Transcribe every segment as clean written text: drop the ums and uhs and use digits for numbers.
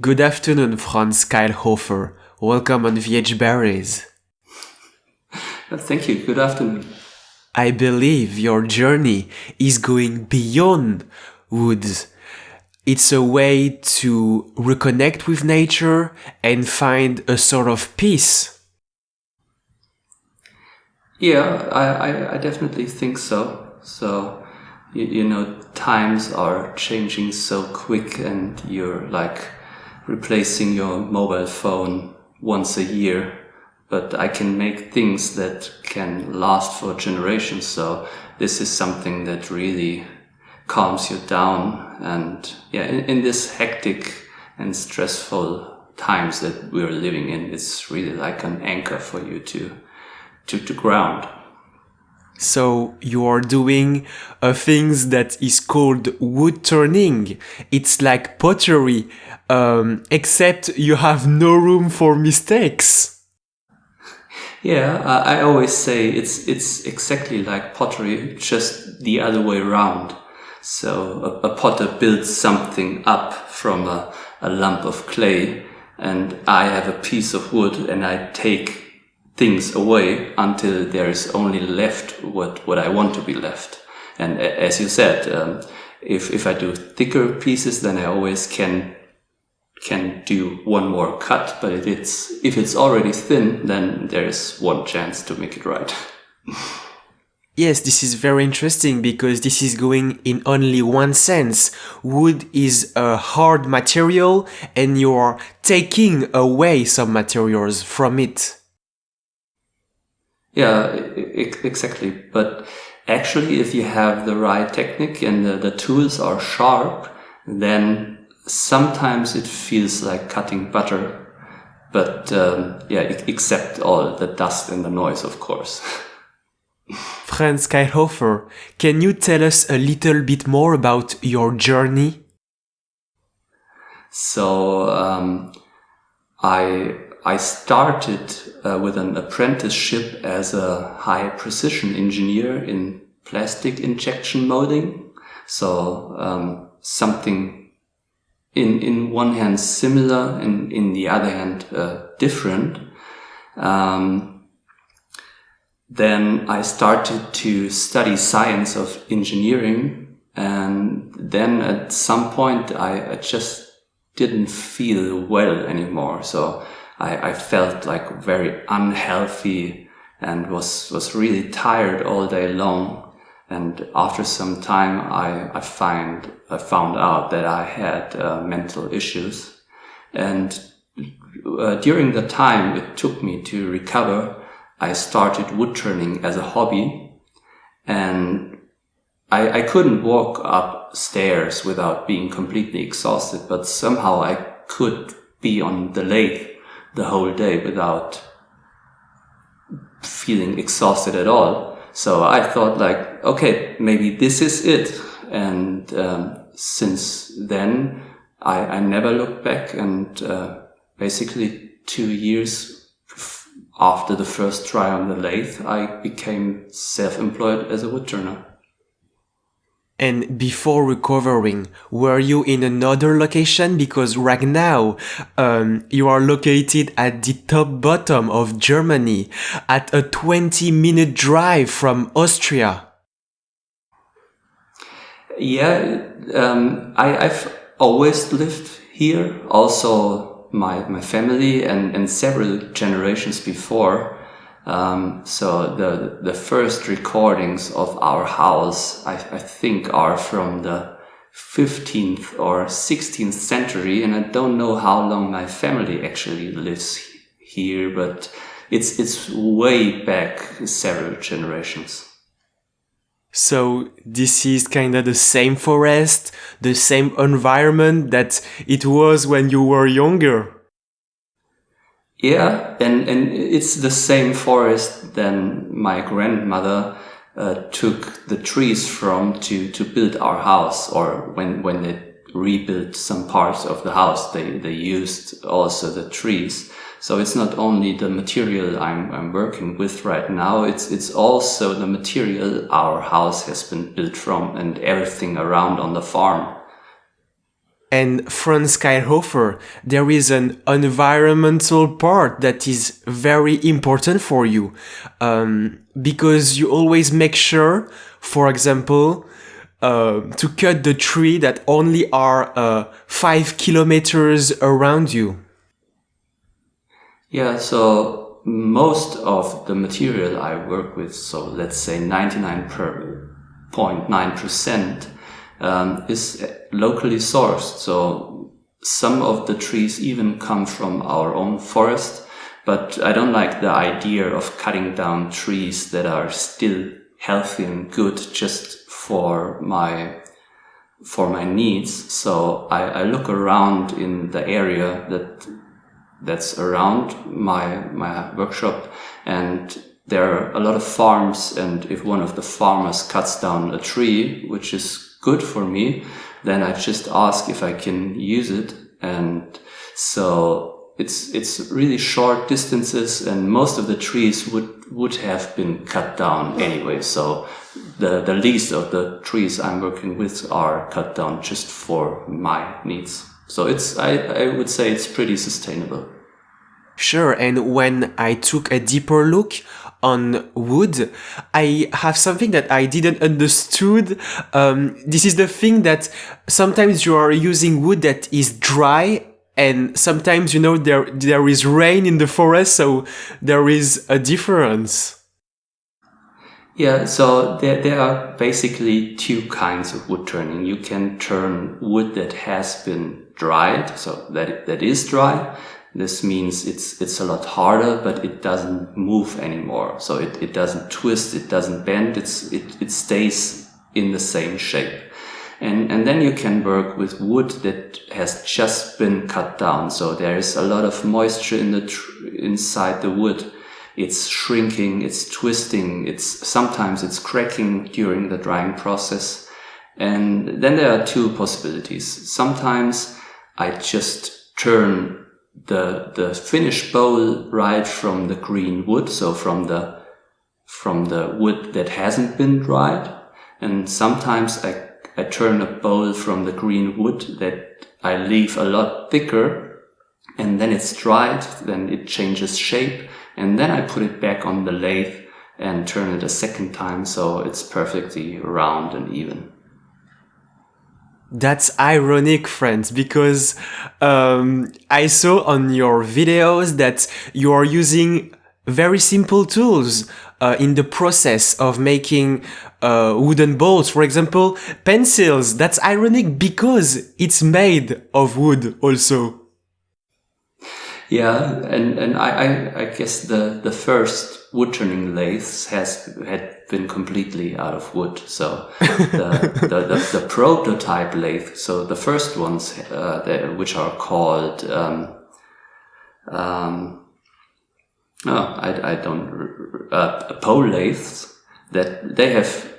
Good afternoon, Franz Keilhofer. Welcome on VH Berries. Thank you. Good afternoon. I believe your journey is going beyond woods. It's a way to reconnect with nature and find a sort of peace. Yeah, I definitely think so. So, times are changing so quick and you're like replacing your mobile phone once a year. But I can make things that can last for generations. So this is something that really calms you down. And yeah, in this hectic and stressful times that we're living in, it's really like an anchor for you to ground. So you are doing things that is called wood turning. It's like pottery, except you have no room for mistakes. Yeah, I always say it's exactly like pottery, just the other way around. So a potter builds something up from a lump of clay, and I have a piece of wood, and I take things away until there is only left what I want to be left. And as you said, if I do thicker pieces, then I always can do one more cut, but if it's already thin, then there is one chance to make it right. Yes, this is very interesting because this is going in only one sense. Wood is a hard material and you are taking away some materials from it. Yeah, exactly. But actually, if you have the right technique and the tools are sharp, then sometimes it feels like cutting butter. But except all the dust and the noise, of course. Franz Keilhofer, can you tell us a little bit more about your journey? So I started with an apprenticeship as a high precision engineer in plastic injection molding. So something in one hand similar and in the other hand different. Then I started to study science of engineering, and then at some point I just didn't feel well anymore. So I felt like very unhealthy and was really tired all day long. And after some time, I found out that I had mental issues. And during the time it took me to recover, I started wood turning as a hobby, and I couldn't walk upstairs without being completely exhausted, but somehow I could be on the lathe the whole day without feeling exhausted at all. So I thought like, okay, maybe this is it. And since then, I never looked back, and basically 2 years after the first try on the lathe, I became self-employed as a woodturner. And before recovering, were you in another location? Because right now, you are located at the top bottom of Germany, at a 20-minute drive from Austria. Yeah, I've always lived here. Also, my family and several generations before. So the first recordings of our house, I think, are from the 15th or 16th century, and I don't know how long my family actually lives here, but it's way back several generations. So this is kind of the same forest, the same environment that it was when you were younger. Yeah, and it's the same forest than my grandmother took the trees from to build our house, or when they rebuilt some parts of the house, they used also the trees. So it's not only the material I'm working with right now, it's also the material our house has been built from and everything around on the farm. And Franz Keilhofer, there is an environmental part that is very important for you, because you always make sure, for example, to cut the tree that only are 5 kilometers around you. Yeah, so most of the material I work with, so let's say 99.9%, is locally sourced. So some of the trees even come from our own forest, but I don't like the idea of cutting down trees that are still healthy and good just for my needs. So I look around in the area that's around my workshop, and there are a lot of farms, and if one of the farmers cuts down a tree, which is good for me, then I just ask if I can use it. And so it's really short distances, and most of the trees would have been cut down anyway. So the least of the trees I'm working with are cut down just for my needs. So I would say it's pretty sustainable. Sure, and when I took a deeper look on wood, I have something that I didn't understood. This is the thing that sometimes you are using wood that is dry, and sometimes, there is rain in the forest, so there is a difference. Yeah, so there are basically two kinds of wood turning. You can turn wood that has been dried, so that is dry. This means it's a lot harder, but it doesn't move anymore. So it doesn't twist, it doesn't bend, it stays in the same shape. And then you can work with wood that has just been cut down. So there is a lot of moisture inside the wood. It's shrinking, it's twisting, sometimes it's cracking during the drying process. And then there are two possibilities. Sometimes I just turn the finished bowl right from the green wood, so from the wood that hasn't been dried. And sometimes I turn a bowl from the green wood that I leave a lot thicker, and then it's dried, then it changes shape, and then I put it back on the lathe and turn it a second time, so it's perfectly round and even. That's ironic, friends, because I saw on your videos that you are using very simple tools in the process of making wooden bowls. For example, pencils. That's ironic because it's made of wood also. Yeah, and I guess the first wood turning lathes had been completely out of wood. So the prototype lathe, so the first ones which are called pole lathes, that they have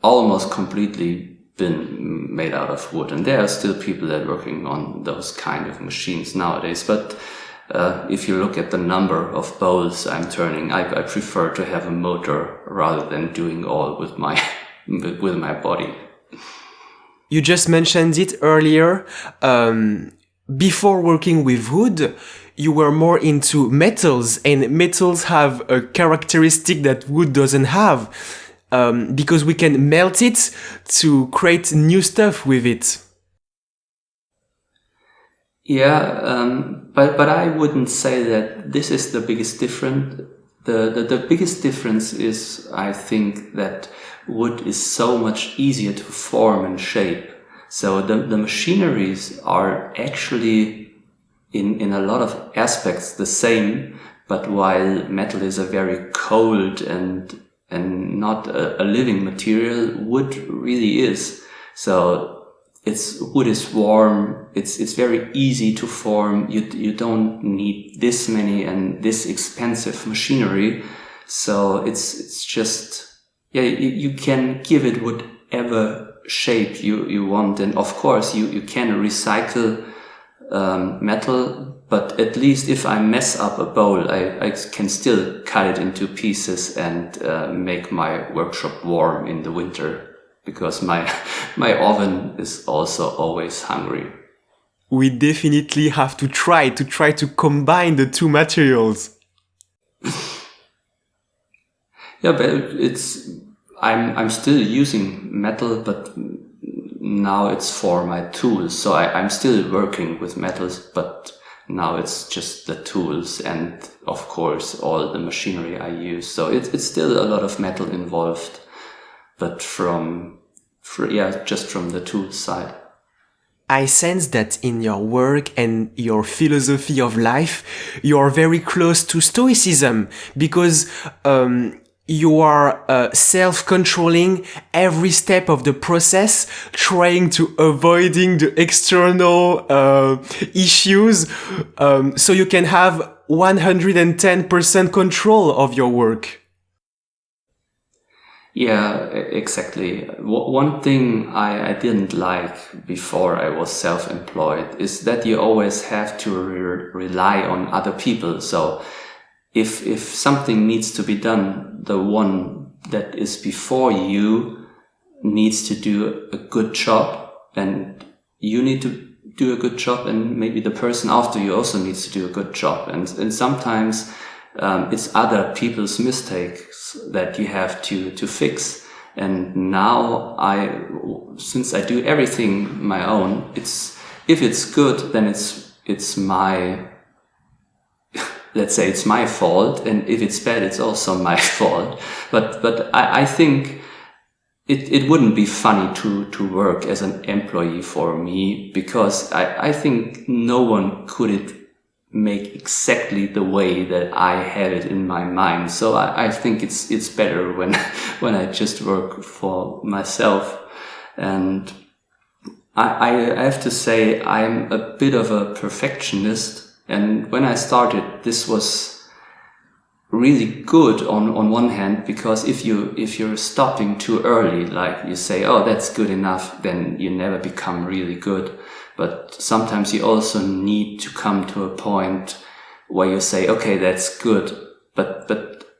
almost completely been made out of wood, and there are still people that are working on those kind of machines nowadays. But if you look at the number of bowls I'm turning, I prefer to have a motor rather than doing all with my body. You just mentioned it earlier. Before working with wood, you were more into metals, and metals have a characteristic that wood doesn't have, because we can melt it to create new stuff with it. Yeah, but I wouldn't say that this is the biggest difference. The biggest difference is, I think, that wood is so much easier to form and shape. So the machineries are actually in a lot of aspects the same, but while metal is a very cold and not a living material, wood really is. So wood is warm. It's very easy to form. You don't need this many and this expensive machinery. So it's just, yeah, you can give it whatever shape you want. And of course you can recycle metal, but at least if I mess up a bowl, I can still cut it into pieces and make my workshop warm in the winter. because my oven is also always hungry. We definitely have to try to combine the two materials. Yeah, but I'm still using metal, but now it's for my tools. So I'm still working with metals, but now it's just the tools and of course all the machinery I use. So it's still a lot of metal involved, but just from the tools side. I sense that in your work and your philosophy of life, you are very close to Stoicism because you are self-controlling every step of the process, trying to avoiding the external issues, so you can have 110% control of your work. Yeah, exactly. One thing I didn't like before I was self-employed is that you always have to rely on other people. So if something needs to be done, the one that is before you needs to do a good job, and you need to do a good job, and maybe the person after you also needs to do a good job. And sometimes it's other people's mistakes that you have to fix. And now since I do everything my own, if it's good, then it's my, let's say it's my fault. And if it's bad, it's also my fault. But I think it wouldn't be funny to work as an employee for me, because I think no one could make exactly the way that I have it in my mind. So I think it's better when when I just work for myself. And I have to say I'm a bit of a perfectionist, and when I started, this was really good on one hand, because if you're stopping too early, like you say, oh, that's good enough, then you never become really good. But sometimes you also need to come to a point where you say, okay, that's good. But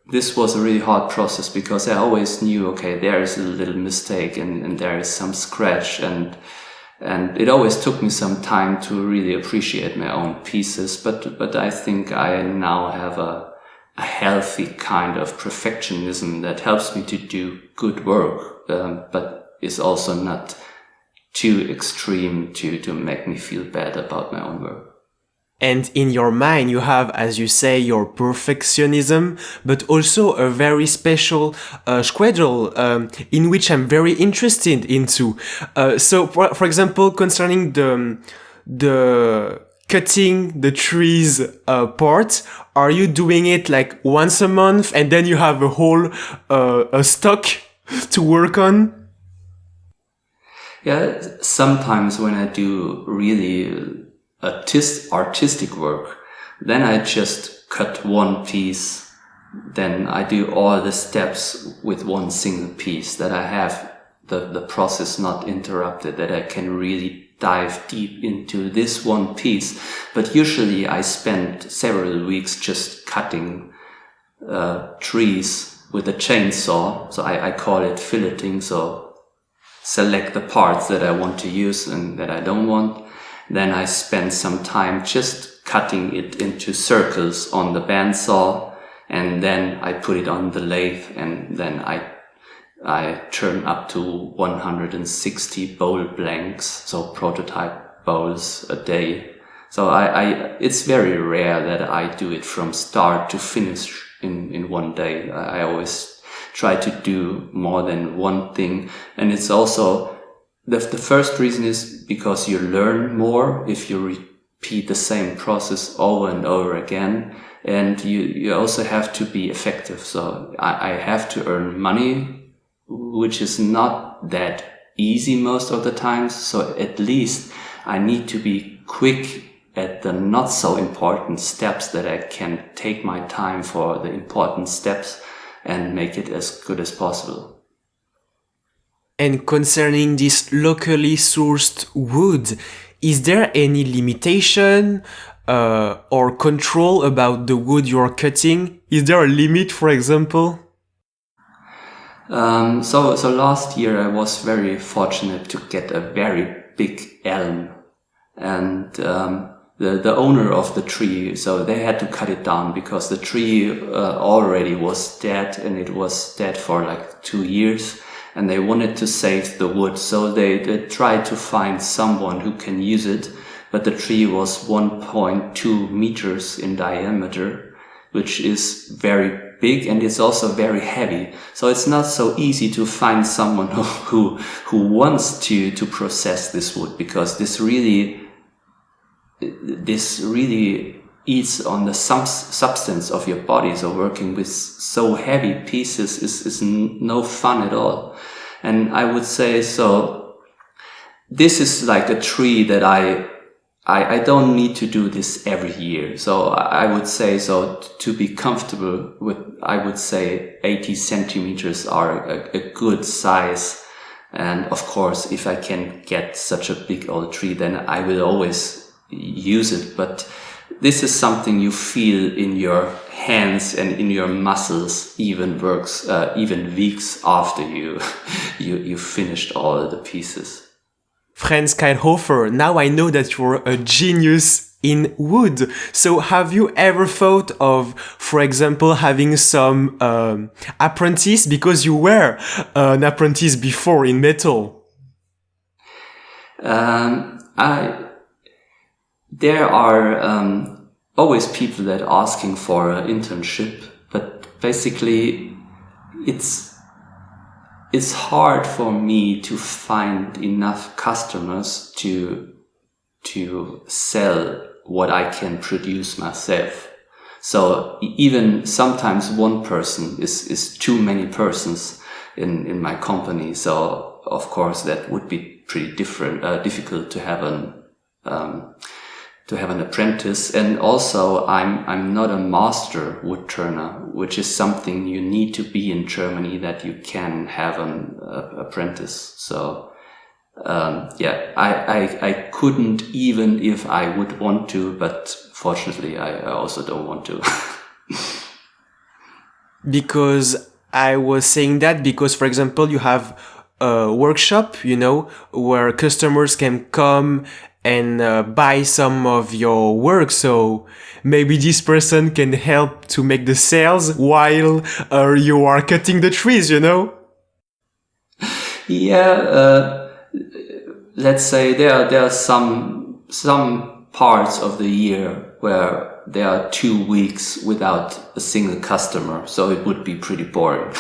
this was a really hard process, because I always knew, okay, there is a little mistake and there is some scratch, and it always took me some time to really appreciate my own pieces. But I think I now have a healthy kind of perfectionism that helps me to do good work, but is also not too extreme to make me feel bad about my own work. And in your mind, you have, as you say, your perfectionism, but also a very special schedule in which I'm very interested into. So, for example, concerning the cutting the trees part, are you doing it like once a month, and then you have a whole a stock to work on? Yeah, sometimes when I do really artistic work, then I just cut one piece. Then I do all the steps with one single piece, that I have the process not interrupted, that I can really dive deep into this one piece. But usually I spend several weeks just cutting trees with a chainsaw. So I call it filleting. So select the parts that I want to use and that I don't want. Then I spend some time just cutting it into circles on the bandsaw, and then I put it on the lathe, and then I turn up to 160 bowl blanks, so prototype bowls a day. So it's very rare that I do it from start to finish in one day. I always try to do more than one thing. And it's also, the first reason is because you learn more if you repeat the same process over and over again. And you also have to be effective. So I have to earn money, which is not that easy most of the times. So at least I need to be quick at the not so important steps, that I can take my time for the important steps and make it as good as possible. And concerning this locally sourced wood, is there any limitation or control about the wood you are cutting? Is there a limit, for example? So last year I was very fortunate to get a very big elm, and the owner of the tree, so they had to cut it down because the tree already was dead, and it was dead for like 2 years, and they wanted to save the wood, so they tried to find someone who can use it, but the tree was 1.2 meters in diameter, which is very big, and it's also very heavy. So it's not so easy to find someone who wants to process this wood, because this really eats on the substance of your body. So working with so heavy pieces is no fun at all. And I would say, so this is like a tree that I don't need to do this every year. So I would say, so to be comfortable with, I would say 80 centimeters are a good size. And of course, if I can get such a big old tree, then I will always use it. But this is something you feel in your hands and in your muscles, even weeks after you finished all the pieces. Franz Keilhofer, now I know that you're a genius in wood. So have you ever thought of, for example, having some apprentice, because you were an apprentice before in metal? There are always people that are asking for an internship, but basically it's hard for me to find enough customers to sell what I can produce myself. So even sometimes one person is too many persons in my company. So of course that would be pretty difficult to have an apprentice. And also I'm not a master wood turner, which is something you need to be in Germany that you can have an apprentice. So I couldn't, even if I would want to, but fortunately I also don't want to. Because I was saying that because, for example, you have a workshop, where customers can come and buy some of your work. So maybe this person can help to make the sales while you are cutting the trees, Yeah, let's say there are some parts of the year where there are 2 weeks without a single customer, so it would be pretty boring.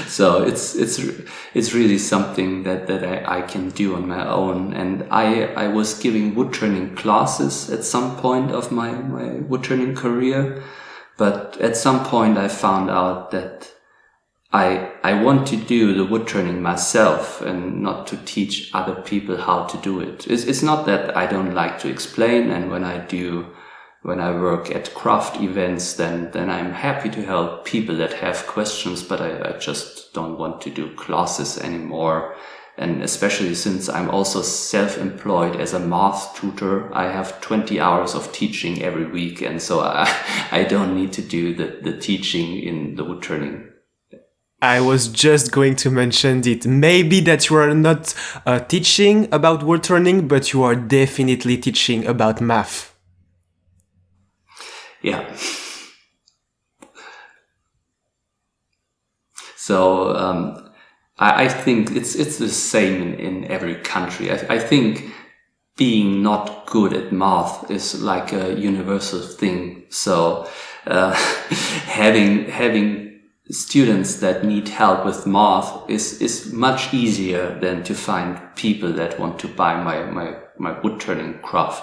So it's really something that I can do on my own. And I was giving wood turning classes at some point of my wood turning career, but at some point I found out that I want to do the wood turning myself and not to teach other people how to do it. It's not that I don't like to explain, and when I work at craft events, then I'm happy to help people that have questions, but I just don't want to do classes anymore. And especially since I'm also self-employed as a math tutor, I have 20 hours of teaching every week, and so I don't need to do the teaching in the wood turning. I was just going to mention it. Maybe that you are not teaching about wood turning, but you are definitely teaching about math. Yeah. So I think it's the same in every country. I think being not good at math is like a universal thing. So having students that need help with math is much easier than to find people that want to buy my wood turning craft.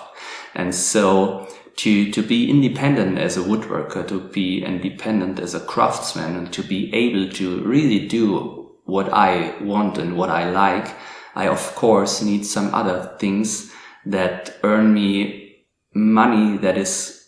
And so to be independent as a woodworker, to be independent as a craftsman, and to be able to really do what I want and what I like, I of course need some other things that earn me money that is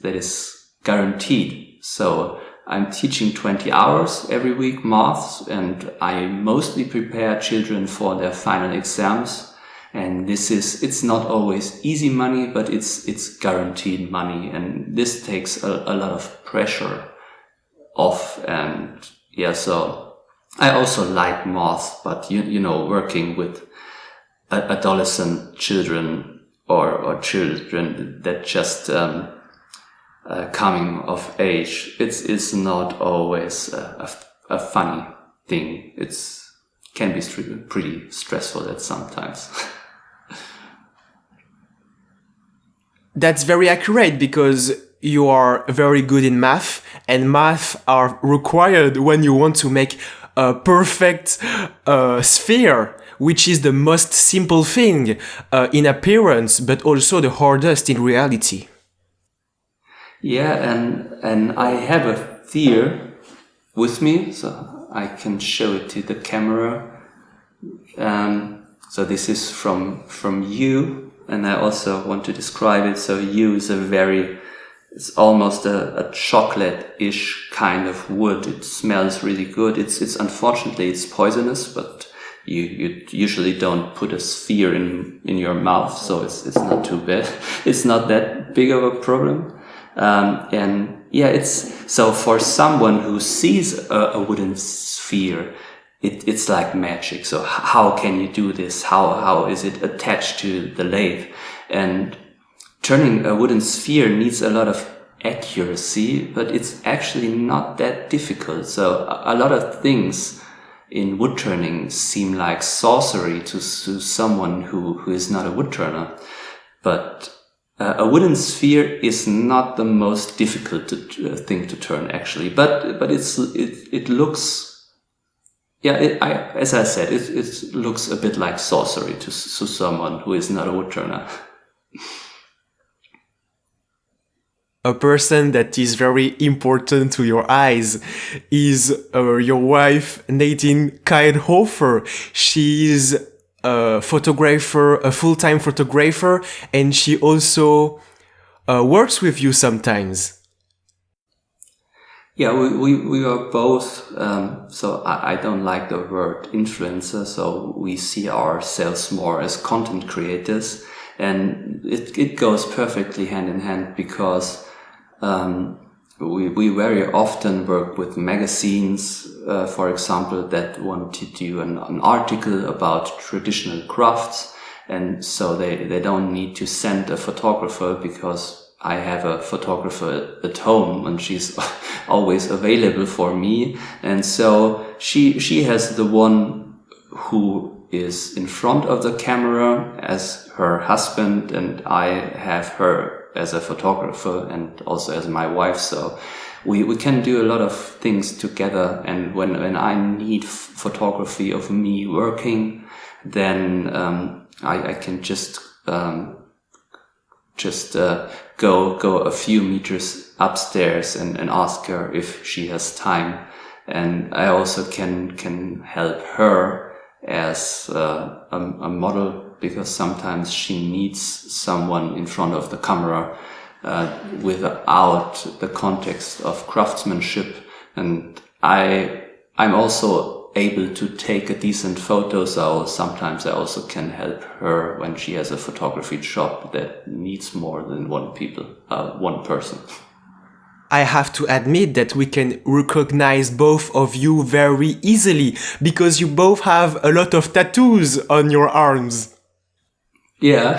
guaranteed. So I'm teaching 20 hours every week maths, and I mostly prepare children for their final exams. And it's not always easy money, but it's guaranteed money. And this takes a lot of pressure off. And yeah, so I also like moths, but you know, working with adolescent children or children that just coming of age, it's not always a funny thing. It's can be pretty stressful at sometimes. That's very accurate because you are very good in math, and math are required when you want to make a perfect sphere, which is the most simple thing in appearance, but also the hardest in reality. Yeah, and I have a sphere with me, so I can show it to the camera. So this is from you, and I also want to describe it. So you is it's almost a chocolate-ish kind of wood. It smells really good. It's unfortunately it's poisonous, but you usually don't put a sphere in your mouth, so it's not too bad. It's not that big of a problem. And yeah, it's so for someone who sees a wooden sphere, it's like magic. So how can you do this? How is it attached to the lathe? And turning a wooden sphere needs a lot of accuracy, but it's actually not that difficult. So a lot of things in wood turning seem like sorcery to someone who is not a wood turner. But a wooden sphere is not the most difficult thing to turn, actually. But it looks. Yeah, as I said, it looks a bit like sorcery to someone who is not a wood turner. A person that is very important to your eyes is your wife, Nadine Keilhofer. She is a photographer, a full-time photographer, and she also works with you sometimes. Yeah, we are both, so I don't like the word influencer, so we see ourselves more as content creators, and it goes perfectly hand in hand because we very often work with magazines, for example, that want to do an article about traditional crafts, and so they don't need to send a photographer because I have a photographer at home and she's always available for me. And so she has the one who is in front of the camera as her husband, and I have her as a photographer and also as my wife. So we can do a lot of things together. And when I need photography of me working, then I can just go a few meters upstairs and ask her if she has time. And I also can help her as a model, because sometimes she needs someone in front of the camera without the context of craftsmanship. And I'm also able to take a decent photo, so sometimes I also can help her when she has a photography job that needs more than one person. I have to admit that we can recognize both of you very easily because you both have a lot of tattoos on your arms. Yeah.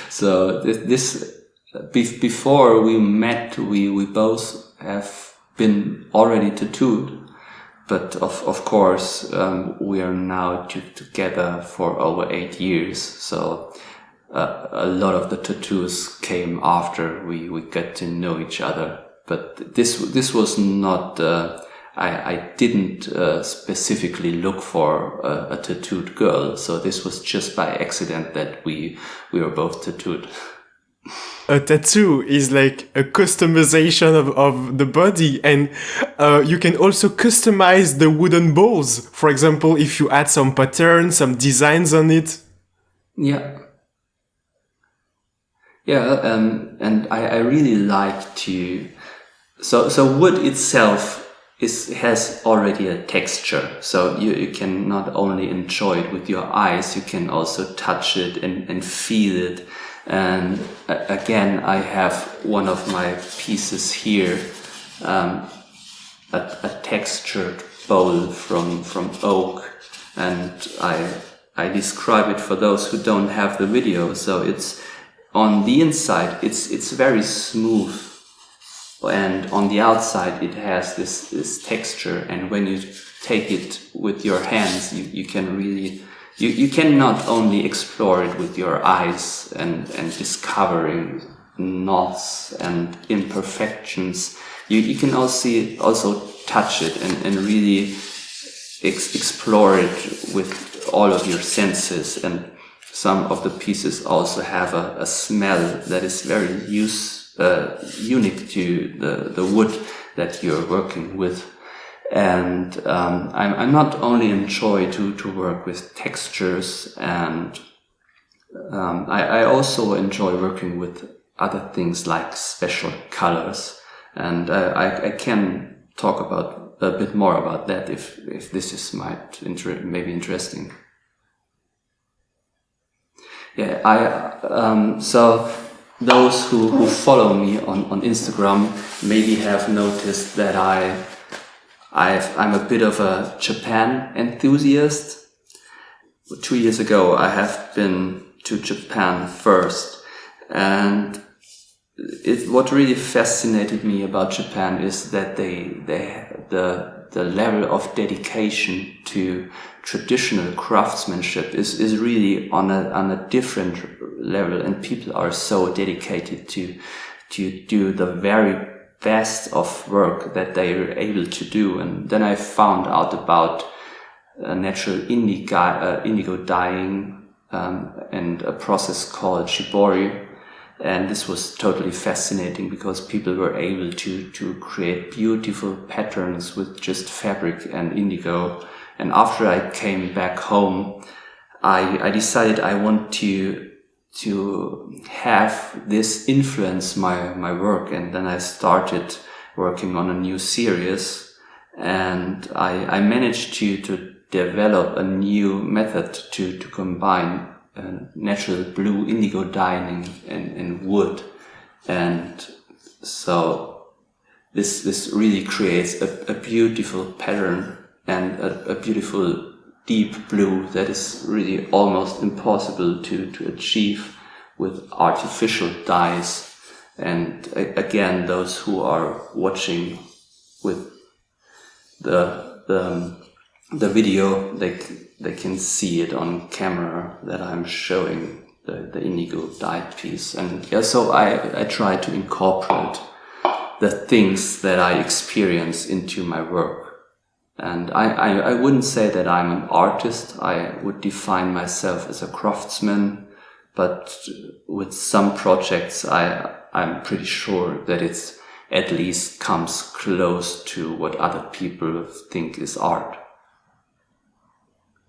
So before we met, we both have been already tattooed. But of course, we are now together for over 8 years. So a lot of the tattoos came after we got to know each other. But this was not. I didn't specifically look for a tattooed girl. So this was just by accident that we were both tattooed. A tattoo is like a customization of the body, and you can also customize the wooden balls. For example, if you add some patterns, some designs on it. Yeah. Yeah, and I really like to. So wood itself has already a texture. So you can not only enjoy it with your eyes, you can also touch it and feel it. And again, I have one of my pieces here, a textured bowl from oak, and I describe it for those who don't have the video. So it's on the inside, it's very smooth, and on the outside it has this texture. And when you take it with your hands, you can really you can not only explore it with your eyes and discovering knots and imperfections. You can also touch it and really explore it with all of your senses. And some of the pieces also have a smell that is very unique to the wood that you're working with. And I not only enjoy to work with textures, and I also enjoy working with other things like special colors. And I can talk about a bit more about that if this is maybe interesting. Yeah, so those who follow me on Instagram maybe have noticed that I'm a bit of a Japan enthusiast. 2 years ago, I have been to Japan first, and what really fascinated me about Japan is that the level of dedication to traditional craftsmanship is really on a different level, and people are so dedicated to do the very best of work that they are able to do. And then I found out about natural indigo dyeing and a process called shibori. And this was totally fascinating because people were able to create beautiful patterns with just fabric and indigo. And after I came back home, I decided I want to have this influence my work. And then I started working on a new series, and I managed to develop a new method to combine natural blue indigo dyeing and wood. And so this really creates a beautiful pattern and a beautiful deep blue that is really almost impossible to achieve with artificial dyes. And again, those who are watching with the video, they can see it on camera that I'm showing the indigo dyed piece. And yeah, so I try to incorporate the things that I experience into my work. And I wouldn't say that I'm an artist. I would define myself as a craftsman, but with some projects I'm pretty sure that it's at least comes close to what other people think is art.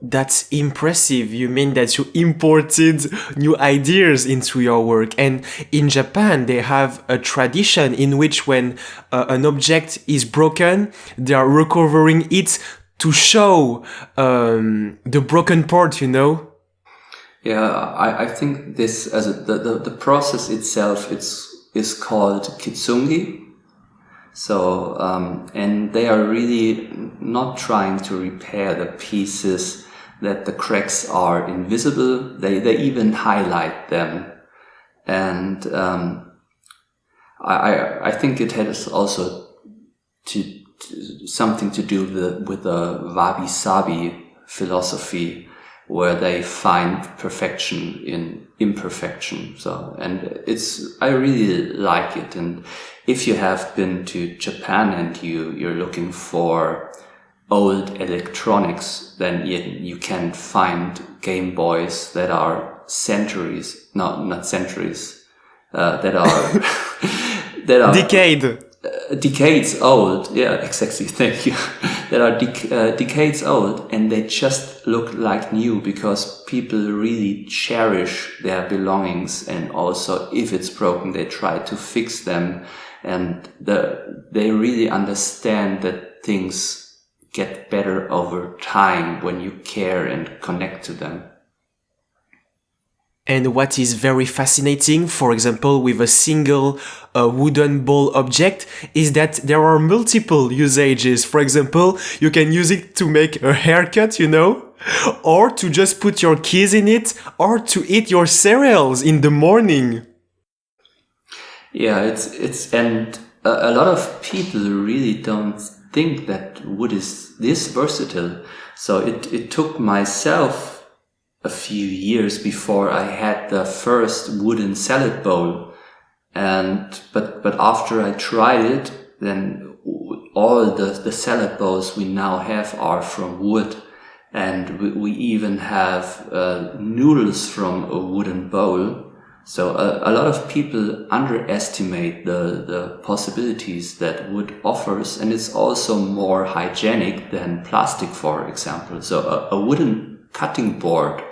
That's impressive. You mean that you imported new ideas into your work. And in Japan, they have a tradition in which when an object is broken, they are recovering it to show the broken part, you know? Yeah, I think this as the process itself is called kitsungi. So and they are really not trying to repair the pieces that the cracks are invisible. They even highlight them. And I think it has also something to do with the wabi-sabi philosophy, where they find perfection in imperfection. So, and I really like it. And if you have been to Japan and you're looking for old electronics, then you can find Game Boys that are not centuries, that are decades old. Yeah, exactly. Thank you. That are decades old, and they just look like new because people really cherish their belongings, and also if it's broken, they try to fix them, and they really understand that things get better over time when you care and connect to them. And what is very fascinating, for example, with a single wooden ball object, is that there are multiple usages. For example, you can use it to make a haircut, or to just put your keys in it, or to eat your cereals in the morning. Yeah, and a lot of people really don't think that wood is this versatile. So it took myself a few years before I had the first wooden salad bowl. But after I tried it, then all the salad bowls we now have are from wood. And we even have noodles from a wooden bowl. So a lot of people underestimate the possibilities that wood offers, and it's also more hygienic than plastic, for example. So a wooden cutting board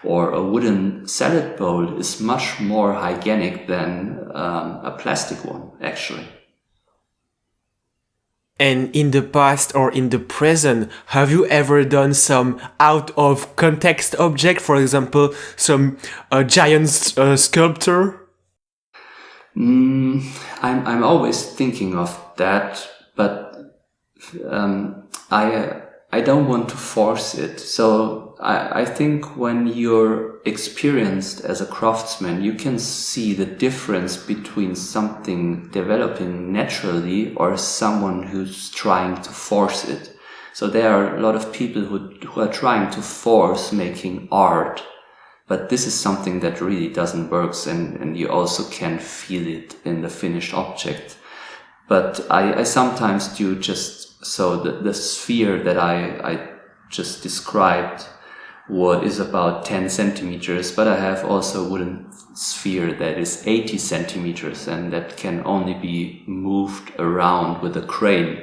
or a wooden salad bowl is much more hygienic than a plastic one, actually. And in the past or in the present, have you ever done some out of context object, for example, some giant sculpture? I'm always thinking of that, but I don't want to force it. So I think when you're experienced as a craftsman, you can see the difference between something developing naturally or someone who's trying to force it. So there are a lot of people who are trying to force making art, but this is something that really doesn't work, and you also can feel it in the finished object. But I sometimes do just so the sphere that I just described is about 10 centimeters, but I have also a wooden sphere that is 80 centimeters and that can only be moved around with a crane.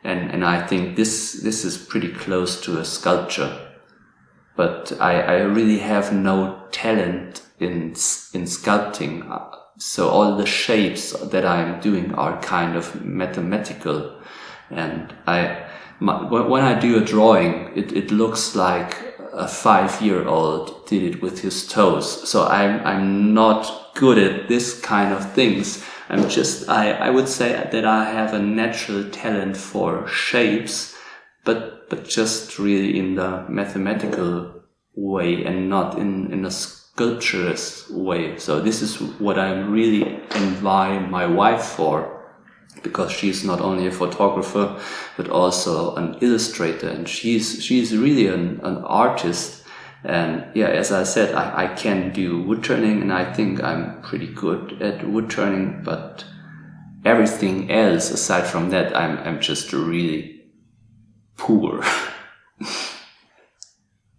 And I think this is pretty close to a sculpture. But I really have no talent in sculpting. So all the shapes that I'm doing are kind of mathematical. And when I do a drawing, it looks like a 5-year-old did it with his toes. So I'm not good at this kind of things. I would say that I have a natural talent for shapes, but just really in the mathematical way and not in a sculpturous way. So this is what I really envy my wife for, because she's not only a photographer but also an illustrator, and she's really an artist. And yeah, as I said, I can do wood turning, and I think I'm pretty good at wood turning, but everything else aside from that, I'm just really poor.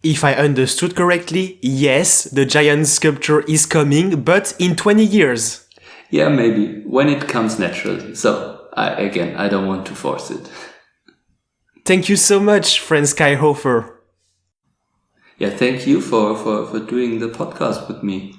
If I understood correctly, yes, the giant sculpture is coming, but in 20 years. Yeah, maybe, when it comes naturally. So, I don't want to force it. Thank you so much, Franz Keilhofer. Yeah, thank you for doing the podcast with me.